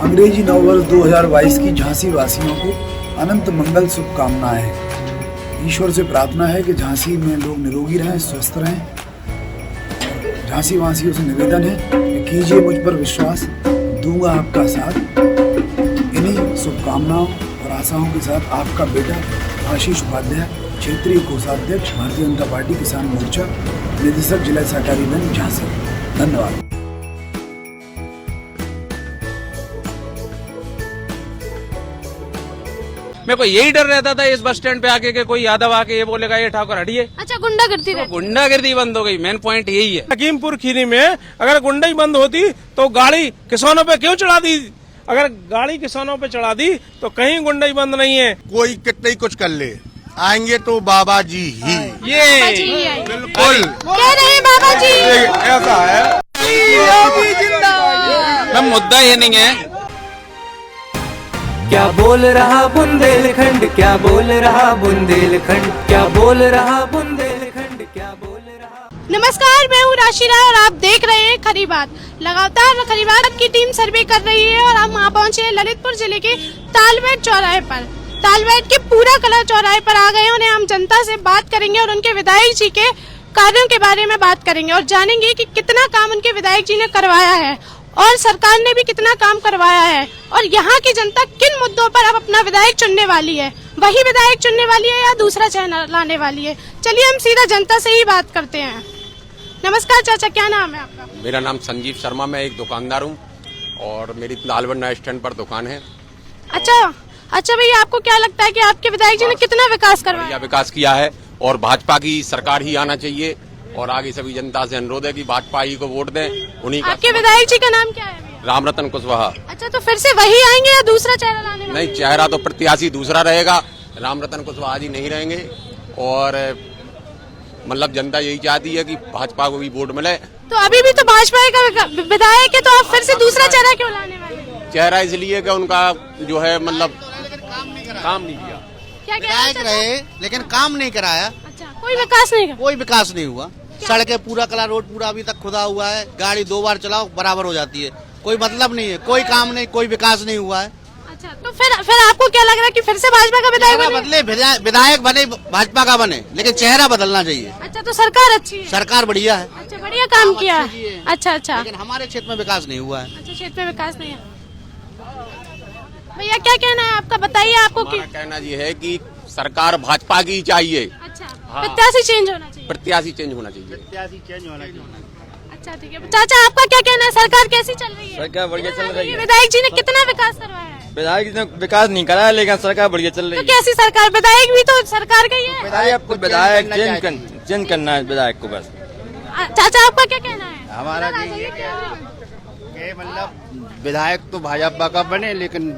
अंग्रेजी नववर्ष 2022 की झांसी वासियों को अनंत मंगल शुभकामनाएं। ईश्वर से प्रार्थना है कि झांसी में लोग निरोगी रहें, स्वस्थ रहें। झांसी वासियों से निवेदन है कि कीजिए मुझ पर विश्वास, दूंगा आपका साथ। इन्हीं शुभकामनाओं और आशाओं के साथ आपका बेटा आशीष उपाध्याय, क्षेत्रीय कोषाध्यक्ष, भारतीय जनता पार्टी किसान मोर्चा, निदेशक, जिला सहकारी बैंक, झांसी। धन्यवाद। मेरे को यही डर रहता था इस बस स्टैंड पे आके कि कोई यादव आके ये बोलेगा ये ठाकुर हटिए। अच्छा, गुंडागर्दी रहती है। गुंडागर्दी बंद हो गई, मेन पॉइंट यही है। हकीमपुर खीरी में अगर गुंडाई बंद होती तो गाड़ी किसानों पे क्यों चढ़ा दी? अगर गाड़ी किसानों पे चढ़ा दी तो कहीं गुंडाई बंद नहीं है। कोई कितना ही कुछ कर ले, आएंगे तो बाबा जी ही। ये बिल्कुल कह रहे हैं बाबा जी। ऐसा है। मैम, मुद्दा ये नहीं है। क्या बोल रहा बुंदेलखंड, क्या बोल रहा बुंदेलखंड, क्या बोल रहा बुंदेलखंड, क्या बोल रहा। नमस्कार, मैं हूँ राशि राय और आप देख रहे हैं खरी बात। लगातार खरी बात की टीम सर्वे कर रही है और हम वहाँ पहुँचे हैं ललितपुर जिले के तालबेट चौराहे पर। तालबेट के पूरा कलर चौराहे पर आ गए। उन्हें हम जनता से बात करेंगे और उनके विधायक जी के कार्यों के बारे में बात करेंगे और जानेंगे कि कितना काम उनके विधायक जी ने करवाया है और सरकार ने भी कितना काम करवाया है और यहाँ की जनता किन मुद्दों पर अब अपना विधायक चुनने वाली है। वही विधायक चुनने वाली है या दूसरा चेहरा लाने वाली है? चलिए हम सीधा जनता से ही बात करते हैं। नमस्कार चाचा, क्या नाम है आपका? मेरा नाम संजीव शर्मा, मैं एक दुकानदार हूँ और मेरी तालबेट स्टैंड पर दुकान है। अच्छा भैया, आपको क्या लगता है कि आपके विधायक जी ने कितना विकास करवाया? विकास किया है और भाजपा की सरकार ही आना चाहिए और आगे सभी जनता से अनुरोध है कि भाजपा ही को वोट दें। उन्हीं का। आपके विधायक जी का नाम क्या है भैया? रामरतन कुशवाहा। अच्छा, तो फिर से वही आएंगे या दूसरा चेहरा लाने वाले? नहीं, चेहरा तो प्रत्याशी दूसरा रहेगा, रामरतन कुशवाहा जी नहीं रहेंगे और मतलब जनता यही चाहती है कि भाजपा को भी वोट मिले। तो अभी भी तो भाजपा का विधायक है, तो आप फिर से दूसरा चेहरा क्यों लाने वाले? चेहरा इसलिए कि उनका जो है मतलब काम नहीं किया। क्या विधायक रहे लेकिन काम नहीं कराया। अच्छा, कोई विकास नहीं कर। कोई विकास नहीं हुआ। सड़कें पूरा कला रोड पूरा अभी तक खुदा हुआ है, गाड़ी 2 बार चलाओ बराबर हो जाती है। कोई मतलब नहीं है, कोई काम नहीं, कोई विकास नहीं हुआ है। अच्छा, तो फिर आपको क्या लग रहा है कि फिर से भाजपा का विधायक बदले, विधायक बने भाजपा का बने, लेकिन चेहरा बदलना चाहिए। अच्छा, तो सरकार अच्छी है? सरकार बढ़िया है। अच्छा, बढ़िया काम किया है। अच्छा, लेकिन हमारे क्षेत्र में विकास नहीं हुआ है। अच्छा, क्षेत्र में विकास नहीं है। भैया क्या कहना है आपका, बताइए आपको। कहना ये है कि सरकार भाजपा की चाहिए। अच्छा, हाँ। प्रत्याशी चेंज होना चाहिए। प्रत्याशी चेंज होना चाहिए। अच्छा, ठीक है चाचा, आपका क्या कहना है, सरकार कैसी चल रही है? सरकार बढ़िया चल रही है। विधायक जी ने कितना विकास करवाया है? विधायक जी ने विकास नहीं कराया लेकिन सरकार बढ़िया चल रही है। तो कैसी सरकार? विधायक भी तो सरकार का ही है। विधायक चेंज करना है विधायक को बस। चाचा, आपका क्या कहना है? हमारा मतलब विधायक तो भाजपा का बने, लेकिन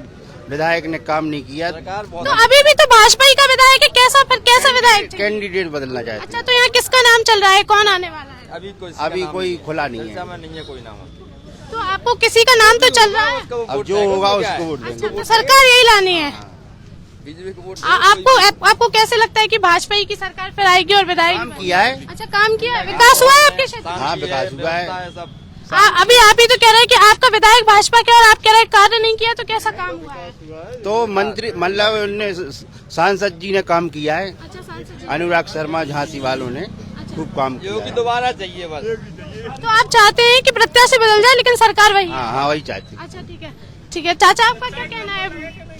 विधायक ने काम नहीं किया। तो अभी भी तो भाजपा ही का विधायक है, कैसा विधायक? कैंडिडेट बदलना चाहते। अच्छा, तो यहाँ किसका नाम चल रहा है, कौन आने वाला है? अभी कोई खुला नहीं है। नहीं है कोई नाम। तो आपको किसी का नाम तो चल रहा है? अब जो होगा उसको वोट देंगे। अच्छा, तो सरकार यही लानी है। बीजेपी को वोट आपको कैसे लगता है कि भाजपा ही की सरकार फिर आएगी और विधायक काम किया है। अच्छा, काम किया है, विकास हुआ है आपके क्षेत्र? हाँ, विकास हुआ है। अभी आप ही तो कह रहे हैं कि आपका विधायक भाजपा के और आप कह रहे हैं कार्य नहीं किया, तो कैसा काम हुआ है? तो मंत्री मतलब उनने सांसद जी ने काम किया है। अच्छा, सांसद जी। अनुराग शर्मा झांसी वालों ने खूब काम किया है। दोबारा चाहिए बस। तो आप चाहते हैं कि प्रत्याशी बदल जाए लेकिन सरकार वही? हाँ, वही चाहती। अच्छा, ठीक है चाचा, आपका क्या कहना है,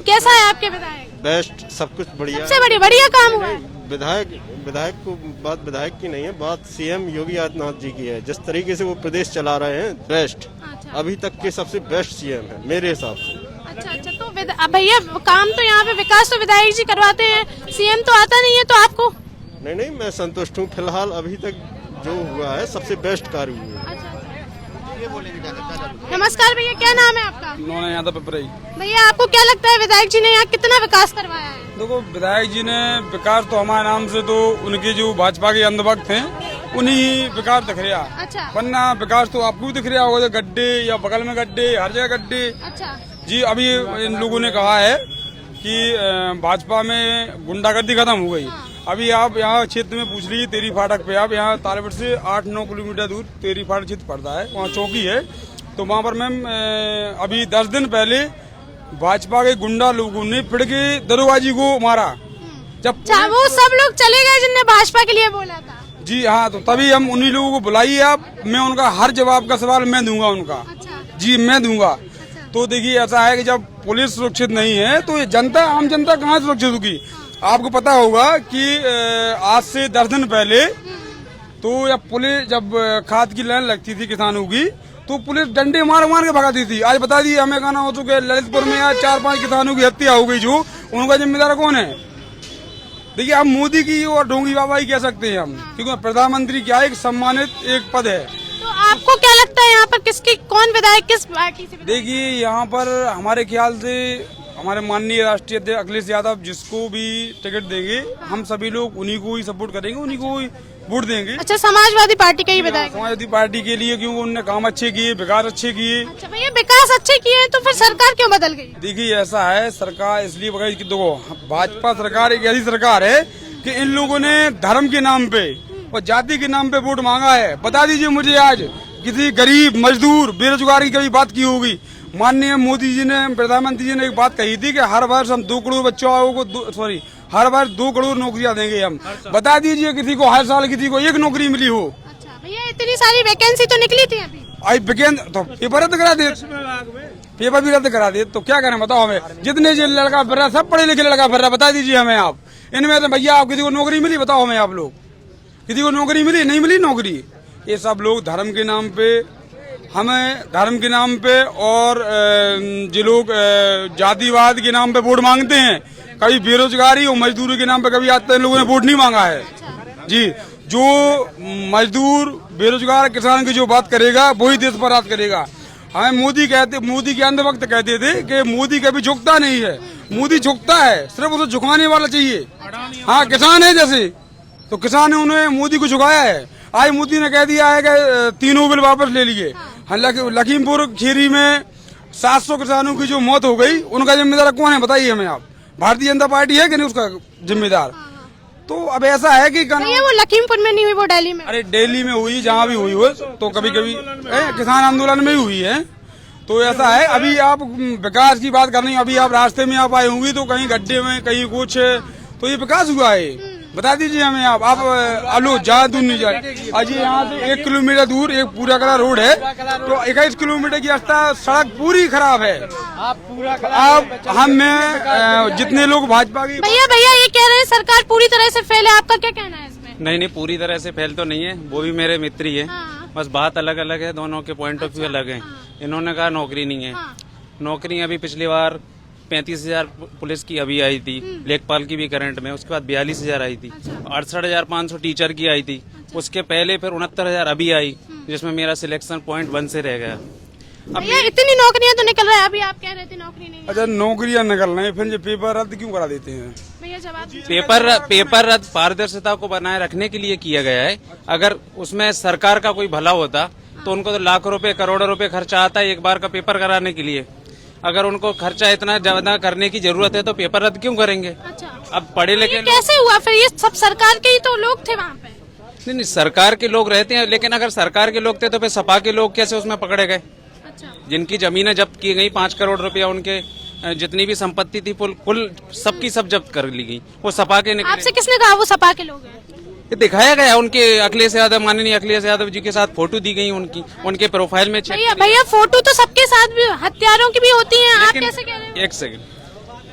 कैसा है आपके विधायक? बेस्ट, सब कुछ बढ़िया। सबसे बढ़िया काम हुआ है। विधायक को बात विधायक की नहीं है, बात सीएम योगी आदित्यनाथ जी की है। जिस तरीके से वो प्रदेश चला रहे हैं, बेस्ट। अच्छा। अभी तक के सबसे बेस्ट सीएम है मेरे हिसाब से। अच्छा, तो भैया काम तो यहाँ पे विकास तो विधायक जी करवाते हैं, सीएम तो आता नहीं है, तो आपको? नहीं, मैं संतुष्ट हूँ। फिलहाल अभी तक जो हुआ है सबसे बेस्ट कार्य हुआ है। नमस्कार भैया, क्या नाम है आपका? उन्होंने यहाँ पिपराई। भैया, आपको क्या लगता है विधायक जी ने यहाँ कितना विकास करवाया है? देखो, विधायक जी ने विकास तो हमारे नाम से तो उनके जो भाजपा के अंधभक्त हैं उन्हीं विकास दिख रहा। अच्छा। वरना विकास तो आपको भी दिख रहा होगा, गड्ढे या बगल में गड्ढे, हर जगह गड्ढे। अच्छा जी, अभी इन लोगों ने कहा है कि भाजपा में गुंडागर्दी खत्म हो गई। अभी आप यहाँ क्षेत्र में पूछ लीजिए, तेरी फाटक पे, आप यहाँ तालबेट से 8-9 किलोमीटर दूर तेरी फाटक क्षेत्र पड़ता है, वहाँ चौकी है। तो वहाँ पर मैम अभी 10 दिन पहले भाजपा के गुंडा लोगों ने फिर के दरोगाजी को मारा। जब वो सब लोग चले गए जिनने भाजपा के लिए बोला था। जी हाँ, तो तभी हम उन्हीं लोगों को बुलाइए आप, मैं उनका हर जवाब का सवाल मैं दूंगा उनका। अच्छा। जी मैं दूंगा। अच्छा। तो देखिए ऐसा है कि जब पुलिस सुरक्षित नहीं है तो ये जनता, आम जनता कहाँ सुरक्षित होगी। आपको पता होगा कि आज से 10 दिन पहले तो जब खाद की लाइन लगती थी किसानों की तो पुलिस डंडे मार मार के भगाती थी। आज बता दिए हमें कहना हो चुके ललितपुर में आज 4-5 किसानों की हत्या हो गई, जो उनका जिम्मेदार कौन है। देखिए आप मोदी की और ढोंगी बाबाई कह सकते हैं हम, क्योंकि प्रधानमंत्री क्या एक सम्मानित एक पद है। तो आपको क्या लगता है यहाँ पर किसकी कौन विधायक किस पार्टी से? देखिए यहाँ पर हमारे ख्याल से हमारे माननीय राष्ट्रीय अध्यक्ष अखिलेश यादव जिसको भी टिकट देंगे हम सभी लोग उन्हीं को ही सपोर्ट करेंगे, उन्हीं को ही वोट देंगे। अच्छा, समाजवादी पार्टी का ही विधायक? समाजवादी पार्टी के लिए, क्योंकि उन्होंने काम अच्छे किए, विकास अच्छे किए। अच्छा भैया, विकास अच्छे किए हैं तो फिर सरकार क्यों बदल गई? देखिए ऐसा है, सरकार इसलिए बदल, देखो भाजपा सरकार एक ऐसी सरकार है कि इन लोगों ने धर्म के नाम पे और जाति के नाम पे वोट मांगा है। बता दीजिए मुझे आज किसी गरीब मजदूर बेरोजगार की कभी बात की होगी? माननीय मोदी जी ने, प्रधानमंत्री जी ने एक बात कही थी कि हर वर्ष हम 2 करोड़ बच्चों को हर बार 2 करोड़ नौकरियां देंगे हम। बता दीजिए किसी को हर साल किसी को 1 नौकरी मिली हो? अच्छा भैया, इतनी सारी वैकेंसी तो निकली थी अभी। आई वैकेंसी तो पेपर रद्द करा दे, पेपर भी रद्द करा दे तो क्या करें बताओ हमें। जितने जो लड़का फिर रहा सब पढ़े लिखे लड़का फिर रहा, बता दीजिए हमें आप। इनमें तो भैया आप किसी को नौकरी मिली बताओ हमें, आप लोग किसी को नौकरी मिली? नहीं मिली नौकरी। ये सब लोग धर्म के नाम पे, हमें धर्म के नाम पे और जो लोग जातिवाद के नाम पे वोट मांगते हैं, कभी बेरोजगारी और मजदूरी के नाम पे कभी आज तक लोगों ने वोट नहीं मांगा है। जी, जो मजदूर बेरोजगार किसान की जो बात करेगा वही देश पर राज करेगा। हमें मोदी के अंत वक्त कहते थे कि मोदी कभी झुकता नहीं है, मोदी झुकता है, सिर्फ उसे झुकाने वाला चाहिए। हाँ, किसान है जैसे, तो किसान ने उन्हें मोदी को झुकाया है। आज मोदी ने कह दिया है कि 3 बिल वापस ले लिए। लखीमपुर खीरी में 700 किसानों की जो मौत हो गई, उनका जिम्मेदार कौन है बताइए हमें आप? भारतीय जनता पार्टी है कि नहीं उसका जिम्मेदार? तो अब ऐसा है कि वो लखीमपुर में नहीं हुई, वो दिल्ली में। अरे दिल्ली में हुई, जहाँ भी हुई हो, तो कभी कभी किसान आंदोलन में ही हुई है। तो ऐसा है, अभी आप विकास की बात कर रही हैं, अभी आप रास्ते में आप आए होंगी तो कहीं गड्ढे में कहीं कुछ, तो ये विकास हुआ है। बता दीजिए हमें आप आलू जहाँ दूर नहीं जाए। आज यहाँ से 1 किलोमीटर दूर एक पूरा कला रोड है, तो 21 किलोमीटर की रास्ता सड़क पूरी खराब है। अब हम जितने लोग भाजपा की भैया ये कह रहे हैं सरकार पूरी तरह से फेल है, आपका क्या कहना है इसमें? नहीं, पूरी तरह से फेल तो नहीं है, वो भी मेरे मित्र ही है। बस बात अलग अलग है, दोनों के पॉइंट ऑफ व्यू अलग है। इन्होंने कहा नौकरी नहीं है। नौकरी अभी पिछली बार 35,000 पुलिस की अभी आई थी, लेखपाल की भी करंट में, उसके बाद 42,000 आई थी। 68,500 टीचर की आई थी। उसके पहले फिर 69,000 अभी आई, जिसमें मेरा सिलेक्शन पॉइंट 1 से रह गया। भैया इतनी नौकरियां तो निकल रहा है, अभी आप कह रहे थे नौकरी नहीं है। अच्छा, नौकरियां निकल रही है, फिर ये पेपर रद्द क्यों करा देते हैं? भैया जवाब पेपर रद्द पारदर्शिता को बनाए रखने के लिए किया गया है। अगर उसमें सरकार का कोई भला होता तो उनको तो लाखों रुपए करोड़ों रुपए खर्चा आता है एक बार का पेपर कराने के लिए। अगर उनको खर्चा इतना ज्यादा करने की जरूरत है तो पेपर रद्द क्यों करेंगे? अच्छा, अब पढ़े लिखे कैसे हुआ फिर? ये सब सरकार के ही तो लोग थे वहाँ पे। नहीं, सरकार के लोग रहते हैं, लेकिन अगर सरकार के लोग थे तो फिर सपा के लोग कैसे उसमें पकड़े गए? अच्छा, जिनकी जमीनें जब्त की गई, 5 करोड़ रुपया उनके जितनी भी संपत्ति थी कुल सबकी सब जब्त कर ली गई, वो सपा के निकले। आपसे किसने कहा वो सपा के लोग हैं? ये दिखाया गया उनके अखिलेश यादव, माननीय अखिलेश यादव जी के साथ फोटो दी गई उनकी, उनके प्रोफाइल में। भैया फोटो तो सबके साथ भी, हत्यारों की भी होती है, आप कैसे कह रहे हैं? एक सेकंड,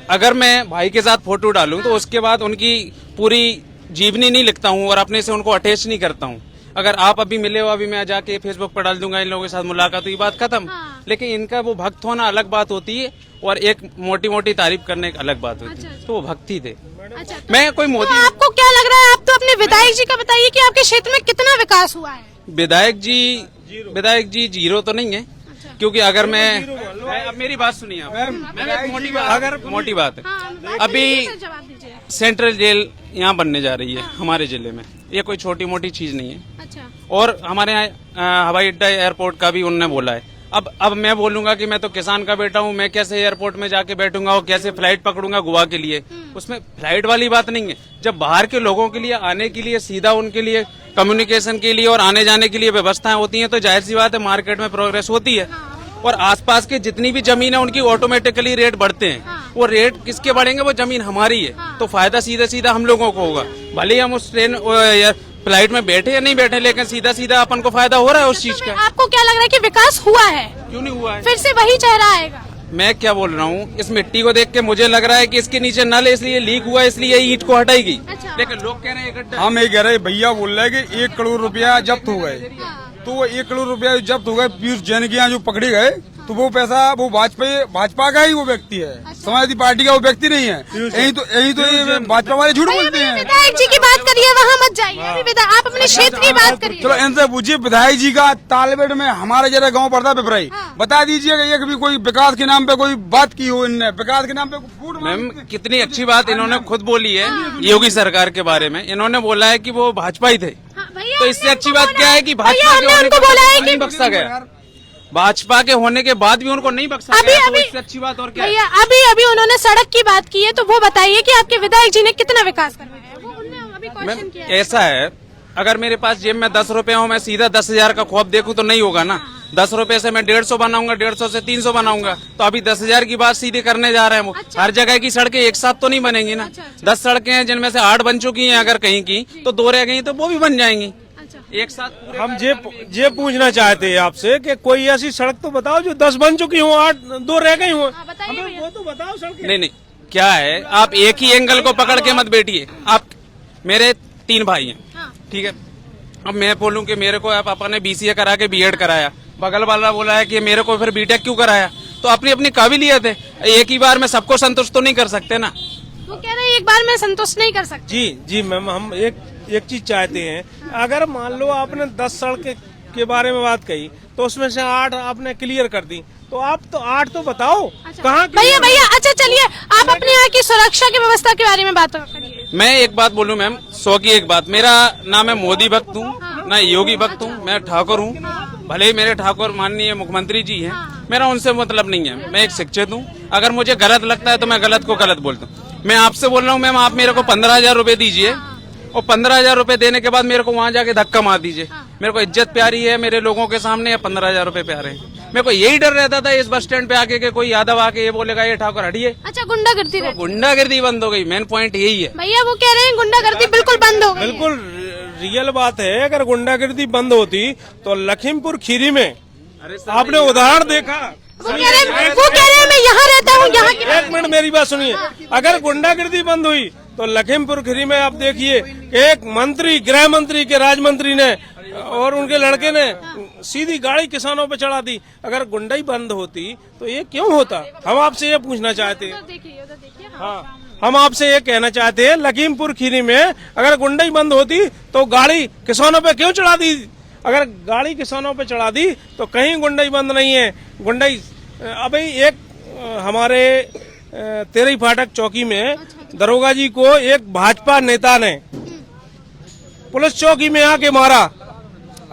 अगर मैं भाई के साथ फोटो डालूं तो उसके बाद उनकी पूरी जीवनी नहीं लिखता हूं और अपने से उनको अटैच नहीं करता हूं। अगर आप अभी मिले हो, अभी मैं जाके फेसबुक पर डाल दूंगा इन लोगों के साथ मुलाकात हुई, बात खत्म। लेकिन इनका वो भक्त होना अलग बात होती है और एक मोटी मोटी तारीफ करने एक अलग बात होती है। तो वो भक्ति थे। अच्छा, मैं कोई मोदी। तो आपको क्या लग रहा है? आप तो अपने विधायक जी का बताइए कि आपके क्षेत्र में कितना विकास हुआ है? विधायक जी 0 तो नहीं है, क्योंकि अगर मैं अब मेरी बात सुनिए आप, मोटी बात है। अभी सेंट्रल जेल यहाँ बनने जा रही है हमारे जिले में, ये कोई छोटी मोटी चीज नहीं है। अच्छा, और हमारे यहाँ हवाई अड्डा एयरपोर्ट का भी उन्होंने बोला है। अब मैं बोलूंगा कि मैं तो किसान का बेटा हूँ, मैं कैसे एयरपोर्ट में जाके बैठूंगा और कैसे फ्लाइट पकड़ूंगा गोवा के लिए? उसमें फ्लाइट वाली बात नहीं है। जब बाहर के लोगों के लिए आने के लिए सीधा उनके लिए कम्युनिकेशन के लिए और आने जाने के लिए व्यवस्थाएं होती हैं तो जाहिर सी बात है मार्केट में प्रोग्रेस होती है। और आसपास के जितनी भी जमीन है उनकी ऑटोमेटिकली रेट बढ़ते हैं। वो रेट किसके बढ़ेंगे? वो जमीन हमारी है, तो फायदा सीधा सीधा हम लोगों को होगा। भले ही हम उस ट्रेन फ्लाइट में बैठे या नहीं बैठे, लेकिन सीधा सीधा अपन को फायदा हो रहा है उस चीज का। आपको क्या लग रहा है कि विकास हुआ है? क्यों नहीं हुआ है? फिर से वही चेहरा आएगा। मैं क्या बोल रहा हूँ, इस मिट्टी को देख के मुझे लग रहा है कि इसके नीचे नल है, इसलिए लीक हुआ, इसलिए ईंट को हटाएगी। अच्छा। लेकिन लोग कह रहे हैं गड्ढा। हम ये कह रहे हैं, भैया बोल रहे हैं कि 1 करोड़ रुपया जब्त हो गए, तो वो 1 करोड़ रुपया जब्त हो गए पीयूष जैन के यहाँ जो पकड़े गए, तो वो पैसा वो भाजपा का ही वो व्यक्ति है, समाजवादी पार्टी का वो व्यक्ति नहीं है। यही तो ये भाजपा वाले झूठ बोलते हैं। विधायक जी की बात करिए, वहाँ मत जाइए। अभी आप अपने क्षेत्र की बात करिए। चलो इनसे पूछिए, विधायक जी का तालबेट में हमारे जरा गांव पड़ता है पिपराई, बता दीजिएगा एक भी कोई विकास के नाम पे कोई बात की हो इनने? विकास के नाम पे फूट। मैम कितनी अच्छी बात इन्होंने खुद बोली है योगी सरकार के बारे में। इन्होंने बोला है कि वो भाजपा ही थे, तो इससे अच्छी बात क्या है कि भाजपा के होने के बाद नहीं बख्शा गया। भाजपा के होने के बाद भी उनको नहीं बख्शा गया, तो इससे अच्छी बात और क्या है? भैया अभी उन्होंने सड़क की बात की है, तो वो बताइए कि आपके विधायक जी ने कितना विकास करवाया है? वो उन्होंने अभी क्वेश्चन किया है। ऐसा है, अगर मेरे पास जेब में 10 रुपए हो, मैं सीधा 10,000 का ख्वाब देखूं तो नहीं होगा ना। 10 रुपए से मैं 150 बनाऊंगा, 150 से 300 बनाऊंगा, तो अभी 10,000 की बात सीधे करने जा रहे हैं वो। हर जगह की सड़कें एक साथ तो नहीं बनेंगी ना। 10 सड़कें हैं जिनमें से 8 बन चुकी हैं, अगर कहीं की तो 2 रह गई, तो वो भी बन जाएंगी एक साथ। हम ये पूछना चाहते हैं आपसे कि कोई ऐसी सड़क तो बताओ जो 10 बन चुकी हो, 8 2 रह गई हो, हमें वो तो बताओ सड़क। नहीं, क्या है, आप एक ही एंगल को पकड़ के मत बैठिए। आप मेरे 3 भाई हैं, ठीक है। अब मैं बोलूं कि मेरे को पापा ने BCA करा के B.Ed कराया, बगल वाला बोला है कि मेरे को फिर B.Tech क्यों कराया, तो अपनी अपनी काबिलियत है। एक ही बार में सबको संतुष्ट तो नहीं कर सकते ना। वो कह रहे हैं एक बार में संतुष्ट नहीं कर सकते। जी मैम, हम एक चीज चाहते हैं, अगर मान लो आपने 10 सड़क के बारे में बात कही, तो उसमें से 8 आपने क्लियर कर दी, तो आप तो 8 तो बताओ। कहाँ भैया अच्छा चलिए, आप अपने यहाँ की सुरक्षा की व्यवस्था के बारे में बात करिए। मैं एक बात बोलूं मैम, 100 की एक बात, मेरा ना मैं मोदी भक्त हूँ ना योगी भक्त हूँ, मैं ठाकुर हूँ। भले ही मेरे ठाकुर माननीय मुख्यमंत्री जी हैं, मेरा उनसे मतलब नहीं है। मैं एक शिक्षित हूँ, अगर मुझे गलत लगता है तो मैं गलत को गलत बोलता हूँ। मैं आपसे बोल रहा हूँ मैम, आप मेरे को 15,000 रुपए दीजिए, और 15,000 रुपए देने के बाद मेरे को वहाँ जाके धक्का मार दीजिए। मेरे को इज्जत प्यारी है मेरे लोगों के सामने, या 15,000 रुपए प्यारे हैं? मेरे को यही डर रहता था इस बस स्टैंड पे आके कि कोई यादव आके ये बोलेगा ये ठाकुर हटिए। अच्छा, गुंडागर्दी रहती है। गुंडागर्दी बंद हो गई, मेन पॉइंट यही है। भैया वो कह रहे हैं गुंडागर्दी बिल्कुल बंद हो गई। बिल्कुल रियल बात है। अगर गुंडागर्दी बंद होती तो लखीमपुर खीरी में आपने उदाहरण देखा। वो कह रहे हैं मैं यहाँ रहता हूँ, यहाँ की। एक मिनट मेरी बात सुनिए, अगर गुंडागर्दी बंद हुई तो लखीमपुर खीरी में आप देखिए, एक मंत्री, गृह मंत्री के राज मंत्री ने और उनके लड़के ने सीधी गाड़ी किसानों पे चढ़ा दी। अगर गुंडाई बंद होती तो ये क्यों होता? हम आपसे ये पूछना चाहते हैं। हाँ, हम आपसे ये कहना चाहते हैं, लखीमपुर खीरी में अगर गुंडाई बंद होती तो गाड़ी किसानों पे क्यों चढ़ा दी? अगर गाड़ी किसानों पे चढ़ा दी तो कहीं गुंडाई बंद नहीं है। गुंडाई अभी एक हमारे तेरही फाटक चौकी में दरोगा जी को एक भाजपा नेता ने पुलिस चौकी में आके मारा।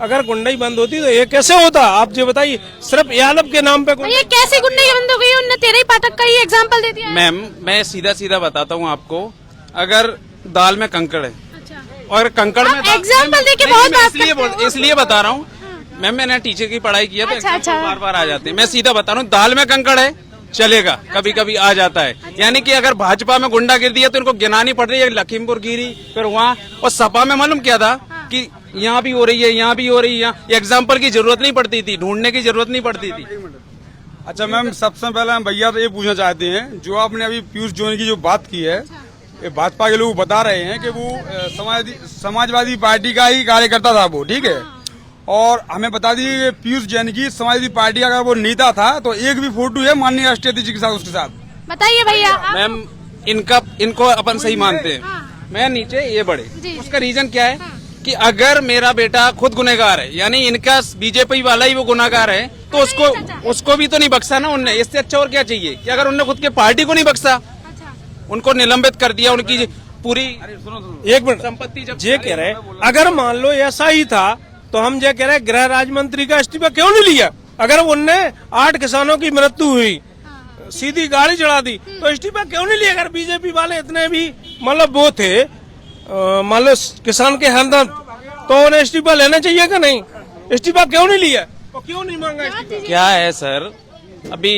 अगर गुंडाई बंद होती तो ये कैसे होता? आप जो बताइए, सिर्फ यादव के नाम पे ये कैसे गुंडाई बंद हो गई? उन्होंने तेरही फाटक का ही एग्जाम्पल दे दिया। मैम मैं सीधा सीधा बताता हूँ आपको, अगर दाल में कंकड़ है और कंकड़ में एग्जाम्पल देके बहुत बात इसलिए बता रहा हूँ मैम, मैंने टीचर की पढ़ाई की है तो एग्जाम्पल बार बार आ जाते हैं। मैं सीधा बता रहा हूँ, दाल में कंकड़ है चलेगा, कभी कभी आ जाता है। यानी कि अगर भाजपा में गुंडागिर्दी है तो इनको गिनानी पड़ रही है, लखीमपुर खीरी फिर वहाँ, और सपा में मालूम क्या था कि यहाँ भी हो रही है, यहाँ भी हो रही है। एग्जाम्पल की जरूरत नहीं पड़ती थी, ढूंढने की जरूरत नहीं पड़ती थी। अच्छा मैम, सबसे पहले हम भैया तो ये पूछना चाहते हैं, जो आपने अभी पीयूष जैन की जो बात की है, ये भाजपा के लोग बता रहे हैं कि वो समाजवादी पार्टी का ही कार्यकर्ता था वो, ठीक है। और हमें बता दिए पीयूष जैन की समाजवादी पार्टी का अगर वो नेता था तो एक भी फोटो है माननीय राष्ट्रीय अध्यक्ष के साथ, उसके साथ। बताइए भैया। मैम इनको अपन सही मानते हैं, मैं नीचे ये बड़े, उसका रीजन क्या है कि अगर मेरा बेटा खुद गुनहगार है, यानी इनका बीजेपी वाला ही वो गुनहगार है, तो उसको भी तो नहीं बख्शा ना उनने। इससे अच्छा और क्या चाहिए कि अगर उनने खुद के पार्टी को नहीं बख्शा, उनको निलंबित कर दिया, उनकी पूरी एक मिनट संपत्ति जब ये कह रहे, अगर मान लो ऐसा ही था तो हम ये कह रहे हैं गृह राज्य मंत्री का इस्तीफा क्यों नहीं लिया? अगर उनने 8 किसानों की मृत्यु हुई, सीधी गाड़ी चढ़ा दी, तो इस्तीफा क्यों नहीं लिया? अगर बीजेपी वाले इतने भी मतलब वो थे, मान लो किसान के हमदर्द, तो उन्हें इस्तीफा लेना चाहिए कि नहीं? इस्तीफा क्यों नहीं लिया? तो क्यों नहीं मांगा इस्तीफा? क्या है सर, अभी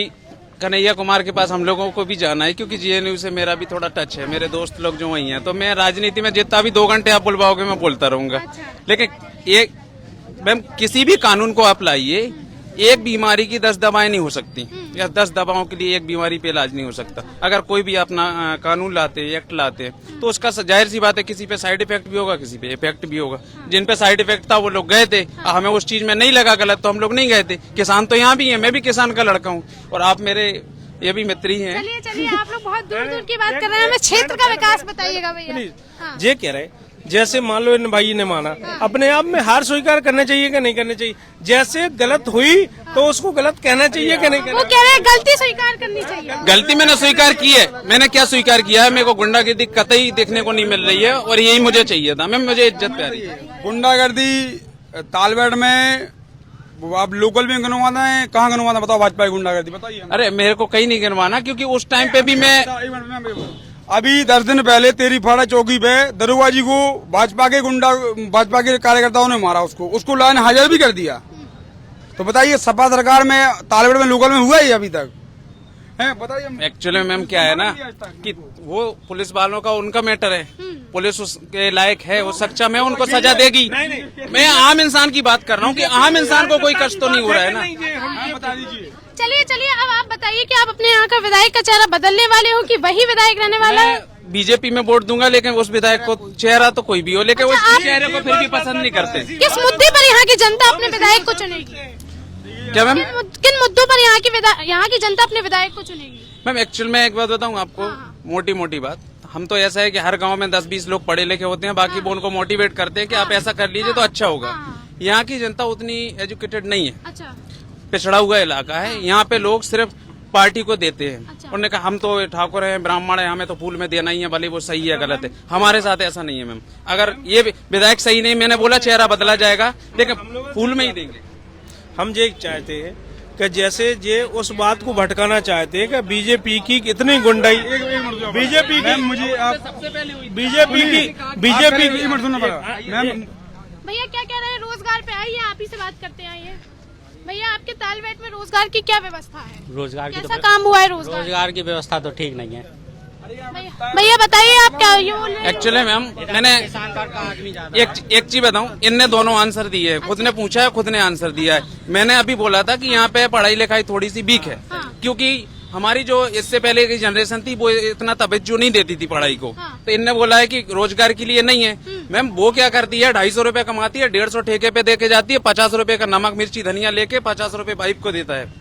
कन्हैया कुमार के पास हम लोगों को भी जाना है, क्योंकि जेएनयू से मेरा भी थोड़ा टच है, मेरे दोस्त लोग जो वही हैं, तो मैं राजनीति में जितना भी 2 घंटे आप बुलवाओगे मैं बोलता रहूंगा। लेकिन ये मैम किसी भी कानून को आप लाइए, एक बीमारी की 10 दवाएं नहीं हो सकती, या 10 दवाओं के लिए एक बीमारी पे इलाज नहीं हो सकता। अगर कोई भी अपना कानून लाते, एक्ट लाते, तो उसका जाहिर सी बात है किसी पे साइड इफेक्ट भी होगा, किसी पे इफेक्ट भी होगा। जिन पे साइड इफेक्ट था वो लोग गए थे, हमें उस चीज में नहीं लगा गलत, तो हम लोग नहीं गए थे। किसान तो यहाँ भी है, मैं भी किसान का लड़का हूँ, और आप मेरे ये भी मित्र ही हैं। चलिए चलिए, आप लोग बहुत दूर दूर की बात कर रहे हैं, हमें क्षेत्र का विकास बताइएगा भैया। हाँ। ये कह रहे, जैसे मान लो इन भाई ने माना, अपने आप में हार स्वीकार करना चाहिए कि नहीं करना चाहिए? जैसे गलत हुई तो उसको गलत कहना चाहिए कि नहीं वो कहना? कह रहे हैं गलती स्वीकार करनी चाहिए। गलती मैंने स्वीकार की है। मैंने क्या स्वीकार किया है? मेरे को गुंडागर्दी कतई देखने को नहीं मिल रही है, और यही मुझे चाहिए था। मैम मुझे इज्जत प्यारी है। गुंडागर्दी तालबेड़ में वो आप लोकल में गिनवाना है, कहाँ गिनवाना बताओ? भाजपा की गुंडागर्दी बताइए। अरे मेरे को कहीं नहीं गिनवाना, क्योंकि उस टाइम पे भी मैं अभी 10 दिन पहले तेरीफाड़ा चौकी पे दरोगा जी को भाजपा के कार्यकर्ताओं ने मारा, उसको लाइन हाजिर भी कर दिया। तो बताइए सपा सरकार में तालबेड़ में लोकल में हुआ ही अभी तक है? बताइए। एक्चुअली मैम क्या है ना कि वो पुलिस वालों का उनका मैटर है, पुलिस उसके लायक है, वो सच्चा में उनको सजा देगी। मैं आम इंसान की बात कर रहा हूँ कि आम इंसान को कोई कष्ट तो नहीं हो रहा है ना। बता दीजिए। चलिए चलिए, अब आप बताइए कि आप अपने यहाँ का विधायक का चेहरा बदलने वाले हो कि वही विधायक रहने वाला है? बीजेपी में वोट दूंगा, लेकिन उस विधायक को चेहरा तो कोई भी हो, लेकिन उस चेहरे को फिर भी पसंद नहीं करते। किस मुद्दे पर यहाँ की जनता अपने विधायक को चुनेगी? क्या मैम? किन मुद्दों पर यहाँ की जनता अपने विधायक को चुनेगी? मैम एक्चुअल में एक बात बताऊँ आपको, मोटी मोटी बात, हम तो ऐसा है कि हर गांव में 10-20 लोग पढ़े लिखे होते हैं, बाकी वो उनको मोटिवेट करते हैं कि आप ऐसा कर लीजिए तो अच्छा होगा। यहाँ की जनता उतनी एजुकेटेड नहीं है, अच्छा, पिछड़ा हुआ इलाका है। यहाँ पे लोग सिर्फ पार्टी को देते हैं। उन्होंने कहा हम तो ठाकुर हैं, ब्राह्मण हैं, हमें तो फूल में देना ही है, भले वो सही है गलत है। हमारे साथ ऐसा नहीं है मैम। अगर ये विधायक सही नहीं, मैंने बोला चेहरा बदला जाएगा, लेकिन फूल में ही देंगे। हम ये चाहते हैं कि जैसे ये उस बात को भटकाना चाहते हैं कि बीजेपी की कितनी गुंडाई, बीजेपी की, मुझे बीजेपी की भैया क्या कह रहे हैं? रोजगार पे आइए, आप ही से बात करते हैं। आइए भैया, आपके तालबेड़ में रोजगार की क्या व्यवस्था है? रोजगार की कैसा काम हुआ है रोजगार की व्यवस्था तो ठीक नहीं है। भैया बताइए आप क्या ये बोल रहे हैं? एक्चुअली मैम मैंने एक चीज बताऊं, इनने दोनों आंसर दिए है, खुद ने पूछा है, खुद ने आंसर दिया है। मैंने अभी बोला था कि यहाँ पे पढ़ाई लिखाई थोड़ी सी वीक है, क्योंकि हमारी जो इससे पहले की जनरेशन थी वो इतना तवज्जो नहीं देती थी पढ़ाई को। तो इनने बोला है कि रोजगार के लिए नहीं है। मैम वो क्या करती है, 250 रुपए कमाती है, 150 ठेके पे दे के जाती है, 50 रुपए का नमक मिर्ची धनिया लेके 50 रुपए वाइफ को देता है।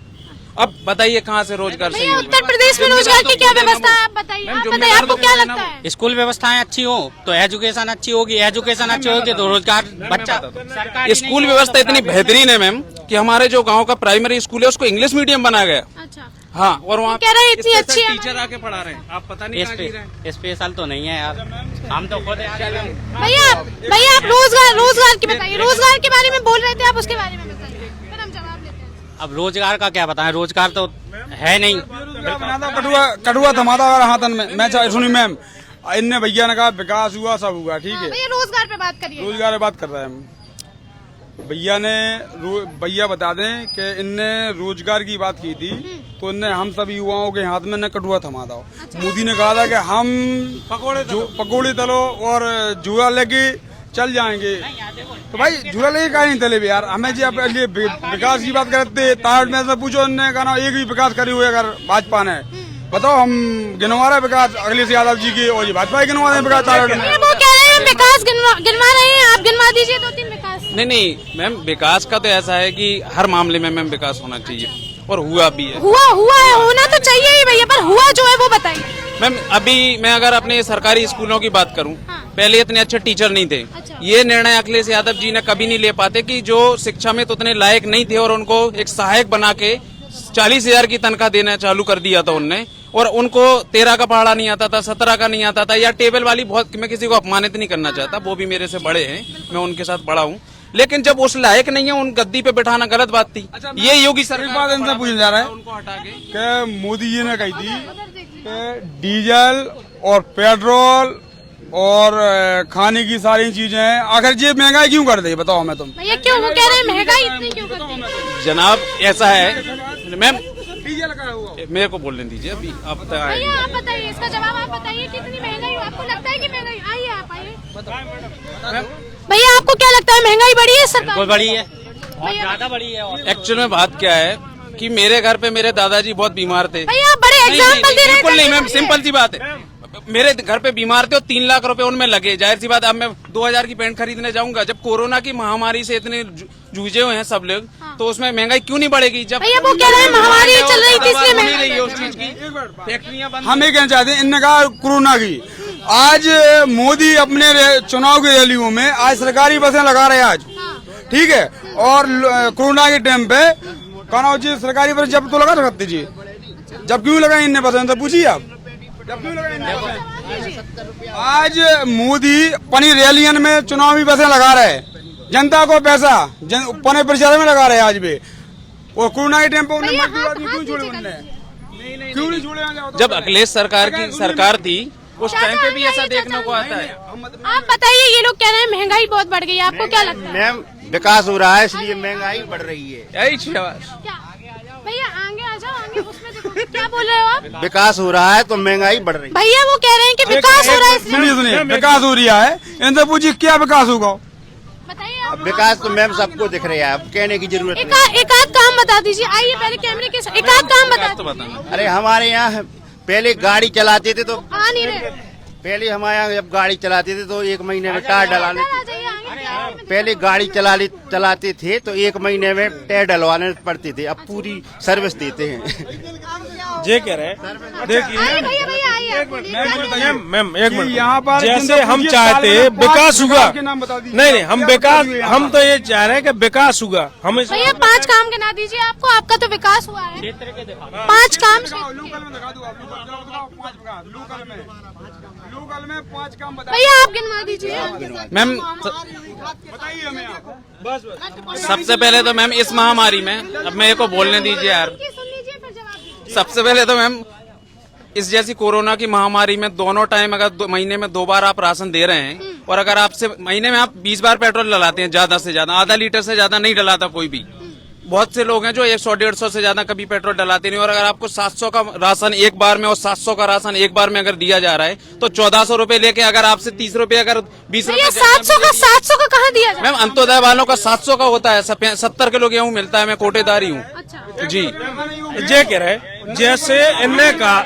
अब बताइए कहाँ से रोजगार सही भैया होगा? उत्तर प्रदेश में रोजगार की क्या व्यवस्था है? आप बताइए, आपको क्या लगता है? स्कूल व्यवस्थाएं अच्छी हो तो एजुकेशन अच्छी होगी, एजुकेशन अच्छी होगी तो रोजगार। बच्चा स्कूल व्यवस्था इतनी बेहतरीन है मैम कि हमारे जो गांव का प्राइमरी स्कूल है उसको इंग्लिश मीडियम बना गया। अच्छा, हाँ, और वहाँ कह रहे हैं इतनी अच्छी है। टीचर आके पढ़ा रहे हैं, आप पता नहीं कहाँ गिर रहे हैं। स्पेशल तो नहीं है यार, हम तो खुद भैया आप रोजगार की बताइए, रोजगार के बारे में बोल रहे थे आप, उसके बारे में बताइए, फिर हम जवाब लेते हैं। अब रोजगार का क्या बताएं, रोजगार तो है नहीं। कटुआ थमाता हाथन में। मैं सुनी मैम, इनने भैया ने कहा विकास हुआ, सब हुआ, ठीक है। भैया रोजगार पे बात करिए। रोजगार पे बात कर रहे हैं भैया बता दें कि इनने रोजगार की बात की थी, तो इनने हम सभी युवाओं के हाथ में न कटुआ थमा था। मोदी ने कहा था कि हम पकौड़े तलो और जुआ लेके चल जाएंगे, तो भाई झूला लेके कहा नहीं तले भी यार। हमें जी विकास की बात करते तार में से पूछो, उन्होंने कहा एक भी विकास करी हुए अगर भाजपा ने बताओ, हम गिनवा रहे विकास अखिलेश यादव जी के, और भाजपा गिनवा रहे विकास। वो कह रहे हैं विकास गिनवा रहे हैं, आप गिनवा दीजिए 2-3 विकास। नहीं मैम, विकास का तो ऐसा है कि हर मामले में मैम विकास होना चाहिए, और हुआ भी है। हुआ है, होना तो चाहिए ही भैया, पर हुआ जो है वो बताइए। मैम अभी मैं अगर अपने सरकारी स्कूलों की बात करूं, पहले इतने अच्छे टीचर नहीं थे। ये निर्णय अखिलेश यादव जी ने कभी नहीं ले पाते कि जो शिक्षा में तो उतने लायक नहीं थे, और उनको एक सहायक बना के 40,000 की तनख्वाह देना चालू कर दिया था उनने, और उनको 13 का पढ़ा नहीं आता था, 17 का नहीं आता था, या टेबल वाली बहुत। मैं किसी को अपमानित नहीं करना चाहता, वो भी मेरे से बड़े हैं, मैं उनके साथ बड़ा हूँ, लेकिन जब उस लायक नहीं है उन गद्दी पे बैठाना गलत बात थी। ये योगी सरकार बात इनसे पूछा जा रहा है, उनको हटा के कि मोदी जी ने कही थी कि डीजल और पेट्रोल और खाने की सारी चीजें हैं। आखिर ये महंगाई क्यों कर दी बताओ हमें तुम? भैया क्यों वो कह रहे हैं महंगाई इतनी क्यों करती है? जनाब ऐसा है मैम, डीजल का हुआ मेरे को बोलने दीजिए अभी आप भैया आप बताइए इसका जवाब, आप बताइए कितनी महंगाई आपको लगता है कि महंगाई? आइए आप आइए भैया, आपको क्या लगता है महंगाई बढ़ी है सरकार? बिल्कुल बड़ी है, बहुत ज्यादा बड़ी है। और एक्चुअल में बात क्या है कि मेरे घर पे मेरे दादाजी बहुत बीमार थे। भैया आप बड़े एग्जाम्पल दे रहे हैं। बिल्कुल नहीं मैम, सिंपल सी बात है, मेरे घर पे बीमार थे और 3 लाख रुपए उनमें लगे। जाहिर सी बात, अब मैं 2000 की पेंट खरीदने जाऊंगा, जब कोरोना की महामारी से इतने जूझे हुए हैं सब लोग, तो उसमें महंगाई क्यों नहीं बढ़ेगी? जब भैया वो कह रहे हैं महामारी चल रही थी इसलिए नहीं महंगाई रही है उस चीज की, फैक्ट्रियां बंद। हम ये कहना चाहते हैं, इनने कहा कोरोना की, आज मोदी अपने चुनाव की रैलियों में आज सरकारी बसें लगा रहे हैं आज, ठीक है, और कोरोना के टाइम पे कहना जी सरकारी बस जब तो लगा सकती जी, जब क्यों लगाई इनने बसें तो पूछिए आप, जब क्यों लगाई इनने बसें? आज मोदी अपनी रैलियन में चुनावी बसें लगा रहे हैं, जनता को पैसा पने प्रचार में लगा रहे हैं आज भी, और कोरोना के टाइम पे उन्हें क्यों छोड़े? उन्होंने क्यों नहीं छोड़े? जब अखिलेश सरकार की सरकार थी उस टाइम पे भी ऐसा देखने को आता है। आप बताइए, ये लोग कह रहे हैं महंगाई बहुत बढ़ गई है, आपको क्या लगता है? मैम विकास हो रहा है इसलिए महंगाई बढ़ रही है। यही शाबाश। क्या भैया आगे आ जाओ, आगे उसमें देखो क्या बोल रहे हो आप? विकास हो रहा है तो महंगाई बढ़ रही है। भैया वो कह रहे हैं कि विकास हो रहा है इसलिए। सुनिए सुनिए, विकास हो रहा है, इनसे पूछिए क्या विकास होगा? बताइए आप। विकास तो मैम सबको दिख रहा है, अब कहने की जरूरत एक नहीं। आध काम बता दीजिए, आइए पहले कैमरे के साथ एक आध काम बता दीजिए। अरे हमारे यहाँ पहले गाड़ी चलाते थे तो आ नहीं रहे। पहले हमारे यहाँ जब गाड़ी चलाते थे तो 1 महीने में टायर डलाने, आ जाइए आगे। पहले गाड़ी चलाते थे तो 1 महीने में टायर डलवाने पड़ते थे, अब पूरी सर्विस देते हैं। ये कह रहे हैं, देखिए आइए भैया, भैया आइए। मैम एक मिनट, यहाँ पर जैसे हम चाहते विकास हुआ, नहीं हम विकास, हम तो ये चाह रहे हैं कि विकास हुआ। हम भैया 5 काम गिना दीजिए, आपको आपका तो विकास हुआ है। 5 काम। लोकल में 5 काम भैया आप गिनवा दीजिए। मैम बताइए हमें आप। सबसे पहले तो मैम इस महामारी में, अब मेरे को बोलने दीजिए यार, सुन लीजिए फिर जवाब दीजिए। सबसे पहले तो मैम इस जैसी कोरोना की महामारी में दोनों टाइम अगर महीने में 2 बार आप राशन दे रहे हैं, और अगर आपसे महीने में आप 20 बार पेट्रोल डलाते हैं, ज्यादा से ज्यादा आधा लीटर से ज्यादा नहीं डलाता कोई भी, बहुत से लोग हैं जो 100-150 से ज्यादा कभी पेट्रोल डलाते नहीं, और अगर आपको 700 का राशन एक बार में और 700 का राशन एक बार में अगर दिया जा रहा है, तो 1400 रुपए लेके अगर आपसे 30 रुपए अगर 20 भैया रुपए 700 का कहाँ दिया जाए? मैम अंत्योदय वालों का 700 का होता है, 70 किलो गेहूँ मिलता है, मैं कोटेदारी हूँ अच्छा जी। ये कह रहे हैं, जैसे इनने कहा आप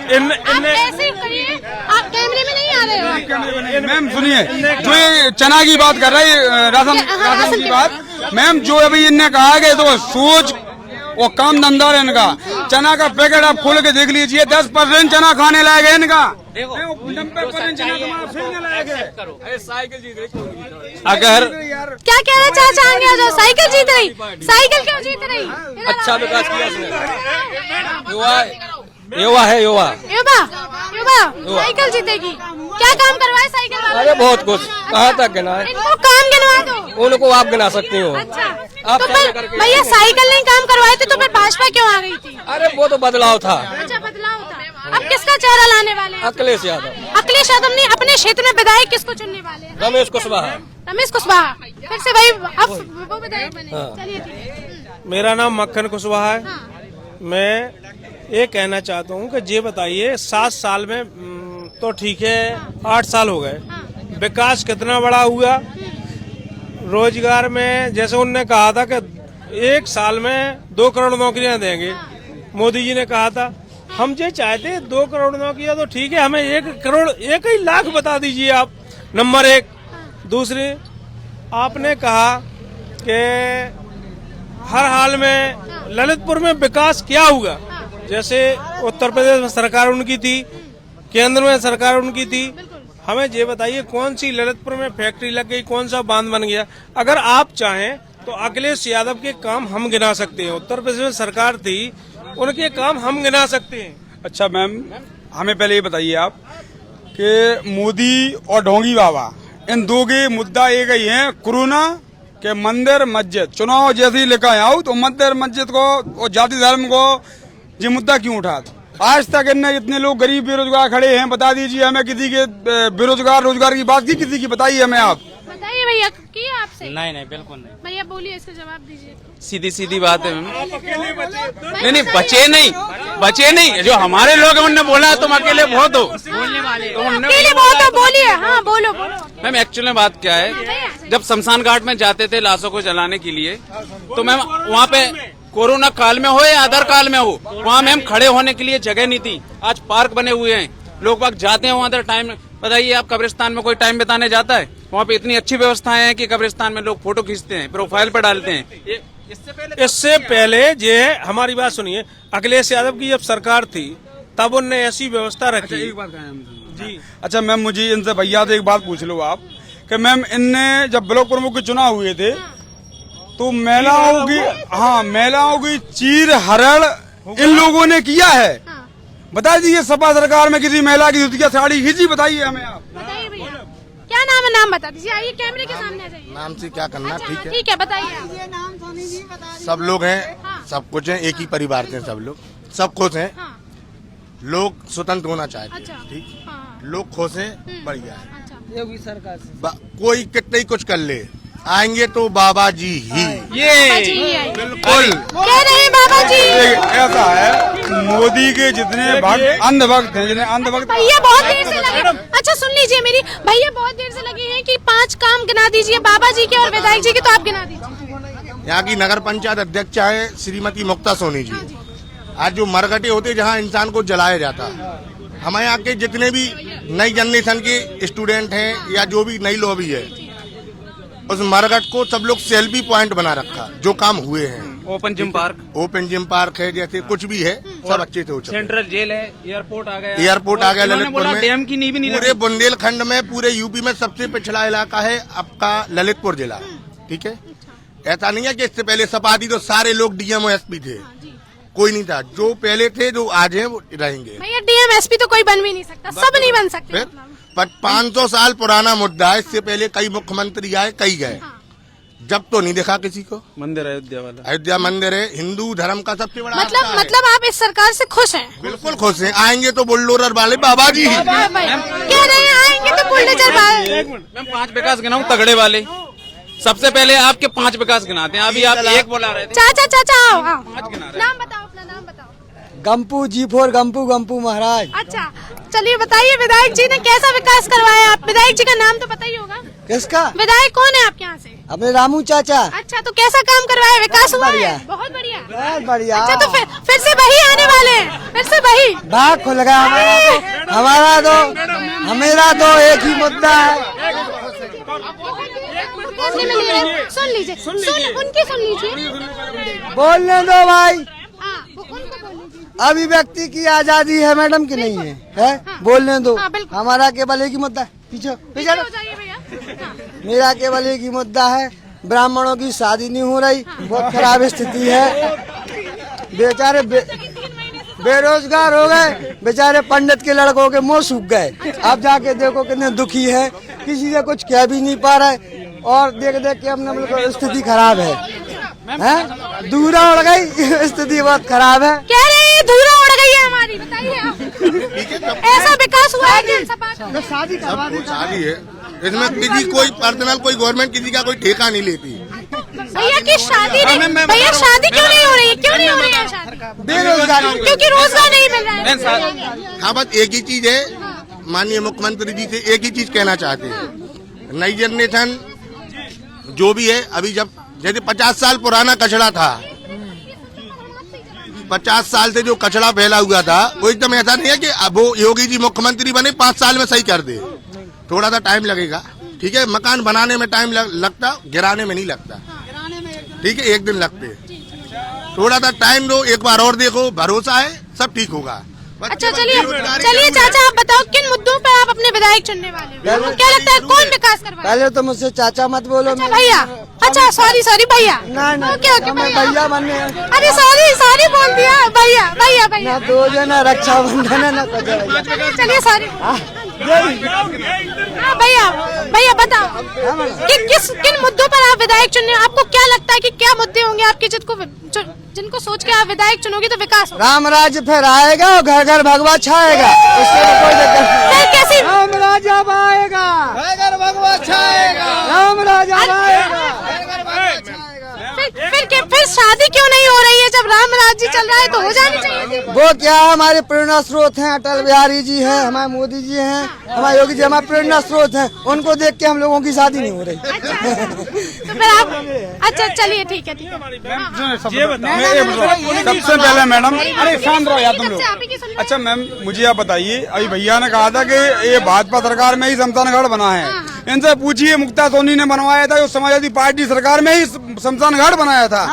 ऐसे ही करिए, आप कैमरे में नहीं आ रहे हो। मैम सुनिए, जो ये चना की बात कर रहे हैं, राशन की बात, मैम जो अभी इनने कहा कि तो सोच वो काम धंधा है इनका, चना का पैकेट आप खोल के देख लीजिए, 10% चना खाने लायक है इनका, 90% चना तुम्हारा फेंकने लायक है। अगर क्या कह रहे चाचा, आगे आ जाओ। साइकिल जीत रही, साइकिल क्यों जीत रही? अच्छा विकास किया इसने, युवा है युवा। युवा साइकिल जीतेगी। क्या काम करवाए साइकिल वाले? अरे बहुत कुछ, कहाँ तक गिना है? इनको काम गिनवा दो। उनको आप गिना सकती हो। अच्छा आप तो कैसे फिर करके- भैया साइकिल नहीं काम करवाए थे तो फिर भाजपा क्यों आ गई थी? अरे वो तो बदलाव था, अच्छा बदलाव था। अब किसका चेहरा लाने वाले हैं? अखिलेश यादव, अखिलेश यादव ने अपने क्षेत्र में विधायक किसको चुनने वाले हैं? रमेश कुशवाहा। रमेश कुशवाहा फिर से भाई अब वो विधायक बने। चलिए ठीक है। मेरा नाम मक्खन कुशवाहा है। हाँ। मैं ये कहना चाहता हूँ कि ये बताइए 7 साल में तो ठीक है, 8 साल हो गए, विकास कितना बड़ा हुआ? रोजगार में जैसे उनने कहा था कि 1 साल में 2 करोड़ नौकरियां देंगे, मोदी जी ने कहा था, हम ये चाहते 2 करोड़ नौकरियां तो ठीक है, हमें 1 करोड़ 1 ही लाख बता दीजिए आप, नंबर 1। दूसरी, आपने कहा कि हर हाल में ललितपुर में विकास क्या हुआ? जैसे उत्तर प्रदेश में सरकार उनकी थी, केंद्र में सरकार उनकी थी, हमें ये बताइए कौन सी ललितपुर में फैक्ट्री लग गई, कौन सा बांध बन गया? अगर आप चाहें तो अखिलेश यादव के काम हम गिना सकते हैं, उत्तर प्रदेश में सरकार थी उनके काम हम गिना सकते हैं। अच्छा मैम, हमें पहले ये बताइए आप कि मोदी और ढोंगी बाबा, इन दो के मुद्दा एक ही है, कोरोना के मंदिर मस्जिद। चुनाव जैसे ही लेकर आओ तो मंदिर मस्जिद को और जाति धर्म को ये मुद्दा क्यों उठा? आज तक इनने जितने लोग गरीब बेरोजगार खड़े हैं, बता दीजिए हमें किसी के बेरोजगार रोजगार की बात की किसी की, बताइए हमें आप। बताइए भैया, किया आपसे? नहीं नहीं बिल्कुल नहीं। भैया बोलिए, इसका जवाब दीजिए। सीधी सीधी बात है मैम। नहीं बचे नहीं, जो हमारे लोग हैं उनने बोला तुम अकेले बहुत हो। अकेले बहुत हो, बोलिए। हाँ बोलो बोलो। मैम एक्चुअली बात क्या है, जब शमशान घाट में जाते थे लाशों को जलाने के लिए, तो मैम वहाँ पे कोरोना काल में हो या अदर काल में हो, वहाँ मैम खड़े होने के लिए जगह नहीं थी। आज पार्क बने हुए हैं, लोग बाग जाते हैं वहाँ टाइम। बताइए आप कब्रिस्तान में कोई टाइम बिताने जाता है? वहाँ पे इतनी अच्छी व्यवस्थाएं हैं कि कब्रिस्तान में लोग फोटो खींचते हैं, प्रोफाइल पर डालते हैं। इससे पहले ये हमारी बात सुनिए, अखिलेश यादव की जब सरकार थी तब उनने ऐसी व्यवस्था रखी। एक बात जी, अच्छा मैम मुझे इनसे भैया से एक बात पूछ लो आप कि मैम इनने जब ब्लॉक प्रमुख के चुनाव हुए थे तो महिलाओं की चीर हरण इन लोगों ने किया है। बता दीजिए सपा सरकार में किसी महिला की धोती साड़ी खींची, बताइए हमें आप। बताइए भैया, क्या नाम है? नाम बता दीजिए। आइए कैमरे के सामने आ जाइए। नाम से क्या करना, अच्छा, ठीक है। ठीक है, बताइए। सब लोग हैं, सब कुछ हैं, एक ही परिवार के सब लोग, सब खुश हैं। हाँ। लोग स्वतंत्र होना चाहते अच्छा। हैं, ठीक। हाँ। लोग खुश हैं, बढ़िया है। अच्छा। योगी सरकार कोई कितना ही कुछ कर ले, आएंगे तो बाबा जी ही। बाबा जी ही आएंगे। बिल्कुल कह रहे हैं बाबा जी। ऐसा है, मोदी के जितने भक्त अंधभक्त हैं, जिन्हें अंधभक्त भैया बहुत देर से लगे। अच्छा सुन लीजिए मेरी, भैया बहुत देर से लगे हैं कि 5 काम गिना दीजिए बाबा जी के और विधायक जी के, तो आप गिना दीजिए। यहाँ की नगर पंचायत अध्यक्ष है श्रीमती मुक्ता सोनी जी। आज जो मरघटे होते जहाँ इंसान को जलाया जाता, हमारे यहाँ के जितने भी नई जनरेशन के स्टूडेंट हैं या जो भी नई लॉबी है, उस मरघट को सब लोग सेल्फी पॉइंट बना रखा। जो काम हुए हैं, ओपन जिम पार्क है, जैसे कुछ भी है, सब अच्छे से हो चुके। सेंट्रल जेल है, एयरपोर्ट आ गया ललितपुर में। डैम की नींव भी नहीं पूरे बुंदेलखंड में, पूरे यूपी में सबसे पिछड़ा इलाका है आपका ललितपुर जिला, ठीक है। ऐसा नहीं है कि इससे पहले सपा थी तो सारे लोग डीएम एसपी थे, कोई नहीं था। जो पहले थे जो आज हैं वो रहेंगे। भैया डीएम एसपी तो कोई बन भी नहीं सकता, सब नहीं बन सकते। 500 साल पुराना मुद्दा है, इससे पहले कई मुख्यमंत्री आए, कई गए, जब तो नहीं देखा किसी को। मंदिर अयोध्या वाला, अयोध्या मंदिर है, हिंदू धर्म का सबसे बड़ा। मतलब आप इस सरकार से खुश हैं? बिल्कुल खुश हैं। आएंगे तो बुलडोजर वाले बाबा जी ही। कह रहे हैं आएंगे तो बुलडोजर वाले। मैं 5 विकास गिनाऊं तगड़े वाले। सबसे पहले आपके 5 विकास गिनाते हैं, अभी आप एक बोला रहे थे। चाचा आओ। गिना रहे। नाम बताओ, अपना नाम बताओ। गंपू G4 गंपू महाराज। अच्छा चलिए बताइए, विधायक जी ने कैसा विकास करवाया? आप विधायक जी का नाम तो पता ही होगा। किसका? विधायक कौन है आपके यहाँ से? अपने रामू चाचा। अच्छा तो कैसा काम करवाया, विकास हुआ है? बहुत बढ़िया। बहुत बढ़िया। अच्छा तो फिर से वही आने वाले हैं, फिर से वही भाग खुल गया हमारा तो एक ही मुद्दा है। सुन लीजिए, उनकी सुन लीजिए। बोलने दो भाई। हाँ, उनको बोल लीजिए। अभिव्यक्ति की आजादी है मैडम की नहीं है? हाँ। बोलने दो। हाँ, बिल्कुल। हमारा केवल एक ही मुद्दा है, पीछे हो जाइए भैया। हाँ। मेरा केवल एक ही मुद्दा है, ब्राह्मणों की शादी नहीं हो रही, बहुत खराब स्थिति है। बेचारे बेरोजगार हो गए, बेचारे पंडित के लड़कों के मुंह सूख गए। आप जाके देखो कितने दुखी है, किसी से कुछ कह भी नहीं पा रहे, और देख देख के हमने बिल्कुल स्थिति खराब है। दूरा उड़ गई, स्थिति बहुत खराब है। कह रहे हैं धूरा उड़ गई है हमारी, बताइए आप। ऐसा विकास हुआ है कि शादी करवा दी। शादी है, इसमें किसी कोई पर्सनल कोई गवर्नमेंट किसी का कोई ठेका नहीं लेती। भैया की शादी नहीं, भैया शादी क्यों नहीं हो रही है? क्यों नहीं हो रही है शादी? बेरोजगारी, क्योंकि रोजगार नहीं मिल रहा है। हाँ बस एक ही चीज है, माननीय मुख्यमंत्री जी से एक ही चीज कहना चाहते हैं, नई जनरेशन जो भी है, अभी जैसे 50 साल पुराना कचड़ा था, 50 साल से जो कचड़ा फैला हुआ था, वो एकदम ऐसा नहीं है कि अब वो योगी जी मुख्यमंत्री बने 5 साल में सही कर दे। थोड़ा सा टाइम लगेगा, ठीक है। मकान बनाने में टाइम लगता, गिराने में नहीं लगता, ठीक है। 1 दिन लगते, थोड़ा सा टाइम दो, एक बार और देखो, भरोसा है सब ठीक होगा। अच्छा चलिए चाचा आप बताओ, किन मुद्दों पर आप अपने विधायक चुनने वाले हो? क्या लगता है कौन विकास करवाए? पहले तो मुझसे चाचा मत बोलो। अच्छा भैया, अच्छा सॉरी भैया। नहीं भैया बनने। अरे सॉरी बोल दिया भैया। ना दो जना रक्षाबंधन है ना कुछ। चलिए सॉरी। हाँ भैया, भैया बताओ कि किन मुद्दों पर आप विधायक चुने? आपको क्या लगता है कि क्या मुद्दे होंगे आपके जिनको सोच के आप विधायक चुनोगे तो विकास होगा? राम राज्य फिर आएगा और घर घर भगवा छाएगा, उससे कोई दिक्कत नहीं। कैसी राम राज्य अब आएगा, घर घर भगवा छाएगा, राम राज्य अब आएगा। फिर शादी क्यों नहीं हो रही है? जब राम राज्य चल रहा है तो हो जानी चाहिए थी। वो क्या हमारे प्रेरणा स्रोत हैं, अटल बिहारी जी हैं, हमारे मोदी जी हैं, हमारे योगी जी हमारे प्रेरणा स्रोत हैं, उनको देख के हम लोगों की शादी नहीं हो रही। तो फिर आप अच्छा चलिए ठीक है। सबसे पहले मैडम, अरे शांत रहो यार तुम लोग। अच्छा मैम मुझे आप बताइए, अभी भैया ने कहा था कि ये भाजपा सरकार में ही शमशान घाट बना है, इनसे पूछिए मुक्ता सोनी ने बनवाया था, जो समाजवादी पार्टी सरकार में ही शमशान घाट बनाया था।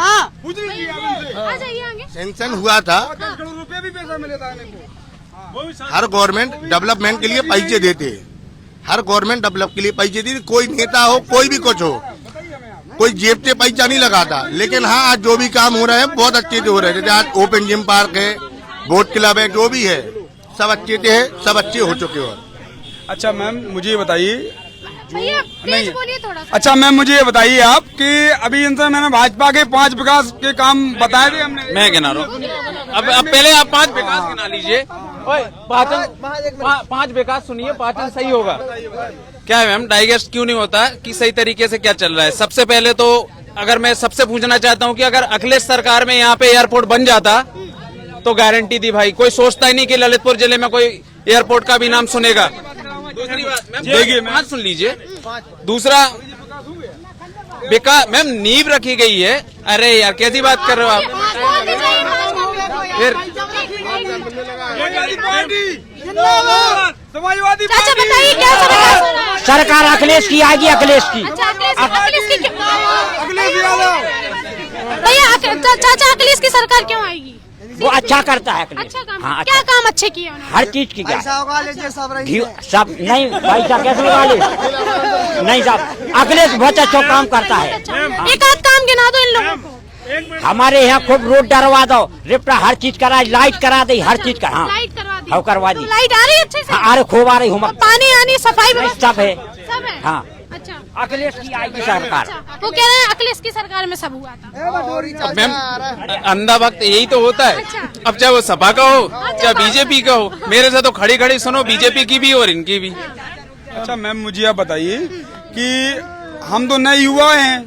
सैंक्शन हुआ था, रुपये भी पैसा मिले था इनको। हर गवर्नमेंट डेवलपमेंट के लिए पैसे देते, हर गवर्नमेंट डेवलप के लिए पैसे देती, कोई नेता हो कोई भी कुछ हो, कोई जेब से पैसा नहीं लगाता। लेकिन हाँ आज जो भी काम हो रहे हैं बहुत अच्छे से हो रहे हैं, जैसे आज ओपन जिम पार्क है, बोट क्लब है, जो भी है सब अच्छे से है, सब अच्छे हो चुके हो। अच्छा मैम मुझे बताइए, भैया प्लीज बोलिए थोड़ा सा। अच्छा मैम मुझे ये बताइए आप कि अभी इनसे मैंने भाजपा के 5 विकास के काम बताए थे हमने। मैं गिना रहा हूँ। अब पहले आप 5 विकास गिना लीजिए। 5 विकास सुनिए, 5 सही होगा। क्या है मैम, डाइजेस्ट क्यों नहीं होता कि सही तरीके से क्या चल रहा है? सबसे पहले तो अगर मैं सबसे पूछना चाहता हूँ कि अगर अखिलेश सरकार में यहाँ पे एयरपोर्ट बन जाता तो गारंटी थी भाई, कोई सोचता ही नहीं कि ललितपुर जिले में कोई एयरपोर्ट का भी नाम सुनेगा। दूसरी बात मैम, देखिए मैम सुन लीजिए, दूसरा विकास मैम नींव रखी गई है। अरे यार कैसी बात कर रहे हो आप? फिर समाजवादी चाचा बताइए क्या सरकार अखिलेश की आएगी, अखिलेश की। भैया चाचा अखिलेश की सरकार क्यों आएगी? वो अच्छा करता है अखिलेश। अच्छा काम, हाँ, क्या काम अच्छे किए उन्होंने? हर चीज की पैसा उगा लीजिए सब रही घी सब नहीं भाई साहब, कैसे लगा ले नहीं साहब, अखिलेश बहुत अच्छा काम करता है। एक आध काम गिना दो इन लोगों को। हमारे यहाँ खूब रोड डरवा दो, रिप्टा हर चीज करा, लाइट करा दे, हर चीज करा। लाइट करवा दी? हाँ करवा दी। लाइट आ रही है अच्छे से? हाँ, अरे खूब आ रही हूँ। पानी आनी, सफाई सब है। सब है? हाँ अच्छा अखिलेश की आएगी सरकार। वो कह रहे हैं अखिलेश की सरकार में सब हुआ था। अब मैम अंधा वक्त यही तो होता है। अब चाहे वो सपा का हो चाहे बीजेपी का हो, मेरे से तो खड़ी खड़ी सुनो बीजेपी की भी और इनकी भी। अच्छा मैम मुझे आप बताइए कि हम तो नए युवा हैं,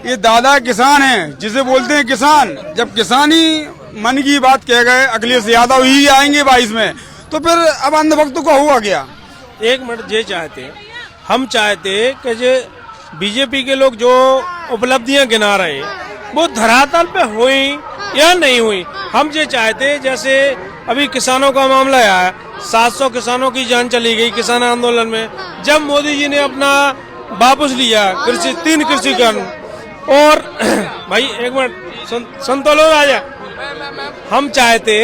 ये दादा किसान हैं, जिसे बोलते हैं किसान। जब किसानी मन की बात कह गए अखिलेश यादव ही आएंगे 22 में, तो फिर अब अंधभक्तों को हुआ क्या? एक मिनट, ये चाहते हम चाहते कि जो बीजेपी के लोग जो उपलब्धियां गिना रहे हैं वो धरातल पे हुई या नहीं हुई। हम ये चाहते, जैसे अभी किसानों का मामला आया, 700 किसानों की जान चली गई किसान आंदोलन में, जब मोदी जी ने अपना वापस लिया कृषि 3 कृषि कानून। और भाई एक मिनट संतोलो राजा, हम चाहते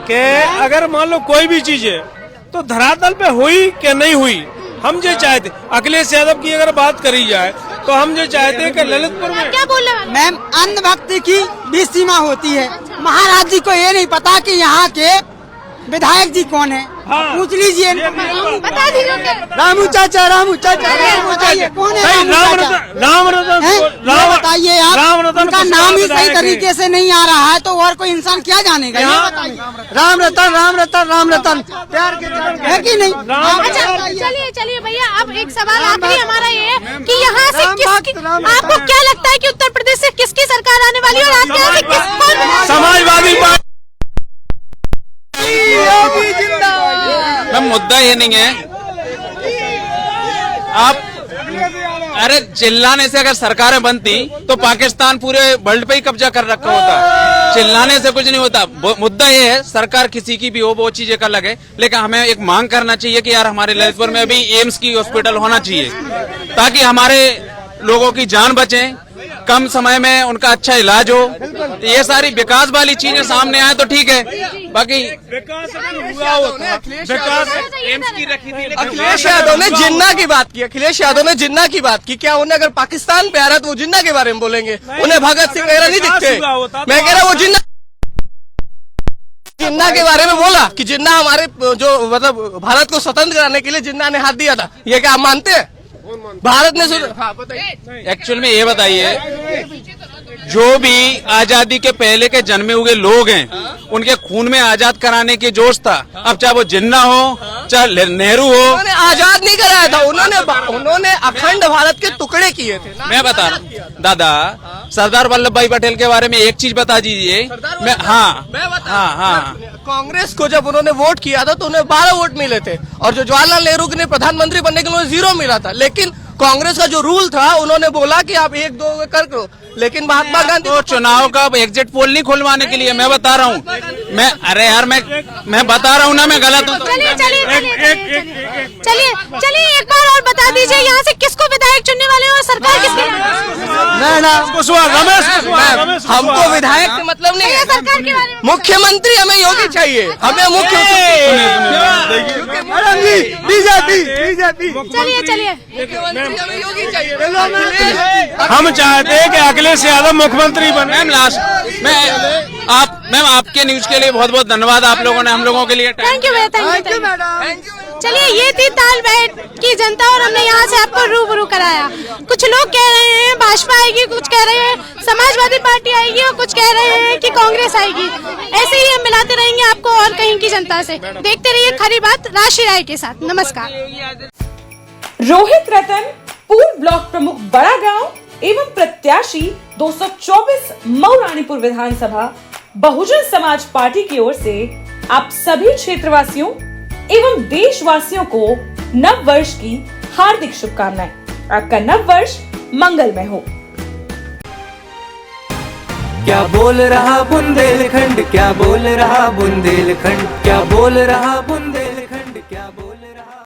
कि अगर मान लो कोई भी चीज है तो धरातल पे हुई कि नहीं हुई, हम ये चाहते। अखिलेश यादव की अगर बात करी जाए तो हम ये चाहते हैं कि ललितपुर में क्या बोल रहे हैं? मैम अंधभक्ति की भी सीमा होती है। महाराज जी को ये नहीं पता कि यहाँ के विधायक जी कौन है, पूछ लीजिए। बता दीजिए। रामू चाचा, रामू चाचा, बताइए कौन है रामू चाचा? राम रतन ये बताइए आप, उनका नाम ही सही तरीके से नहीं आ रहा है तो और कोई इंसान क्या जानेगा? ये बताइए। राम रतन, राम रतन, राम रतन, प्यार के है कि नहीं? अच्छा चलिए भैया, अब एक सवाल आखिरी हमारा ये है कि यहाँ से आपको क्या लगता है कि उत्तर प्रदेश से किसकी सरकार आने वाली है और आपके यहाँ से किसको? समाजवादी पार्टी। मैम मुद्दा ये नहीं है, आप अरे चिल्लाने से अगर सरकारें बनती तो पाकिस्तान पूरे वर्ल्ड पे ही कब्जा कर रखा होता। चिल्लाने से कुछ नहीं होता। मुद्दा ये है सरकार किसी की भी हो वो चीजें का लगे, लेकिन हमें एक मांग करना चाहिए कि यार हमारे ललितपुर में अभी एम्स की हॉस्पिटल होना चाहिए ताकि हमारे लोगों की जान बचे, कम समय में उनका अच्छा इलाज हो। तो ये सारी विकास वाली चीजें सामने आए तो ठीक है, बाकी विकास हुआ होता, विकास एम्स की रखी थी। अखिलेश यादव ने जिन्ना की बात की, अखिलेश यादव ने जिन्ना की बात की। क्या उन्हें अगर पाकिस्तान पे आ रहा है तो वो जिन्ना के बारे में बोलेंगे? उन्हें भगत सिंह वगैरह नहीं दिखते। मैं कह रहा हूँ वो जिन्ना जिन्ना के बारे में बोला कि जिन्ना हमारे जो मतलब भारत को स्वतंत्र कराने के लिए जिन्ना ने हाथ दिया था, ये क्या आप मानते हैं? भारत ने हाँ, बताइए। एक्चुअल में ये बताइए, जो भी आजादी के पहले के जन्मे हुए लोग हैं, उनके खून में आजाद कराने की जोश था। अब चाहे वो जिन्ना हो, चाहे नेहरू हो, उन्होंने आजाद नहीं कराया था, उन्होंने अखंड भारत के टुकड़े किए थे ना। मैं बता रहा हूँ दादा, सरदार वल्लभ भाई पटेल के बारे में एक चीज बता दीजिए। हाँ, कांग्रेस को जब उन्होंने वोट किया था तो उन्हें 12 वोट मिले थे, और जो जवाहरलाल नेहरू ने प्रधानमंत्री बनने के लिए 0 मिला था। लेकिन कांग्रेस का जो रूल था, उन्होंने बोला कि आप 1-2 कर करो, लेकिन महात्मा गांधी तो चुनाव का एग्जिट पोल नहीं खुलवाने के लिए मैं बता रहा हूँ। मैं अरे यार मैं बता रहा हूँ ना, मैं गलत हूँ। चलिए एक बार और बता दीजिए, यहाँ से किसको विधायक चुनने वाले हैं और सरकार किसकी? रमेश, हमको विधायक से मतलब नहीं है, सरकार के बारे में मुख्यमंत्री हमें योगी चाहिए, हमें बीजेपी चलिए मुख्यमंत्री हमें योगी चाहिए। हम चाहते हैं कि अखिलेश यादव मुख्यमंत्री बने। मैम लास्ट मैम आपके न्यूज के लिए बहुत बहुत धन्यवाद। आप लोगों ने हम लोगों के लिए थैंक यू मैडम। चलिए ये थी तालबेट की जनता और हमने यहाँ से आपको रूबरू कराया। कुछ लोग कह रहे हैं भाजपा आएगी, कुछ कह रहे हैं समाजवादी पार्टी आएगी और कुछ कह रहे हैं कि कांग्रेस आएगी। ऐसे ही हम मिलाते रहेंगे आपको और कहीं की जनता से। देखते रहिए खरी बात राशि राय के साथ। नमस्कार। रोहित रतन, पूर्व ब्लॉक प्रमुख बड़ा गांव एवं प्रत्याशी 224 मऊ रानीपुर विधानसभा बहुजन समाज पार्टी की ओर से आप सभी क्षेत्रवासियों एवं देशवासियों को नव वर्ष की हार्दिक शुभकामनाएं। आपका नव वर्ष मंगलमय हो। क्या बोल रहा बुंदेलखंड, क्या बोल रहा बुंदेलखंड, क्या बोल रहा बुंदेलखंड।